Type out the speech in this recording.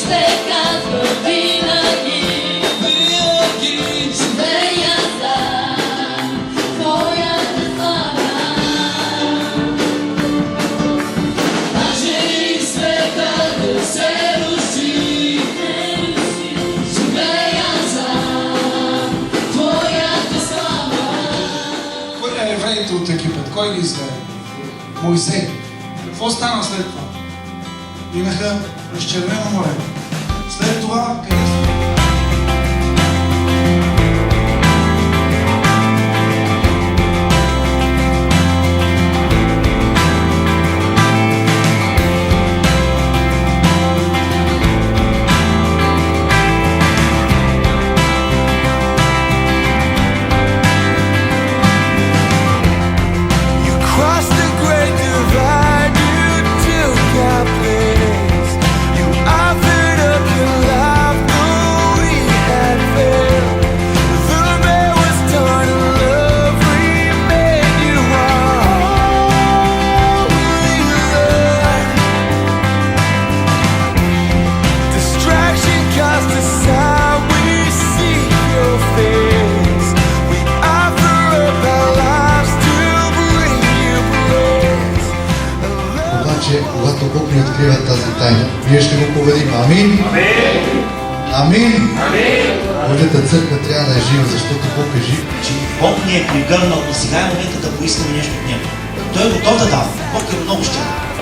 ще казва винаги, живея за твоята слава. Даже и светът да се руши, живея за твоята слава. Кой е евреите от Египет? Кой ги изведе? Моисей. Какво стана след това? Минаха през Червено море. След това къде са? Когато Бог ни открива тази тайна, ние ще го победим. Амин! Амин! Божията църква трябва да е жива, защото Бог е жив. Че Бог ни е пригърнал, но сега е момента да поискаме нещо от Него. Той е готов да дава. Бог е много щедър.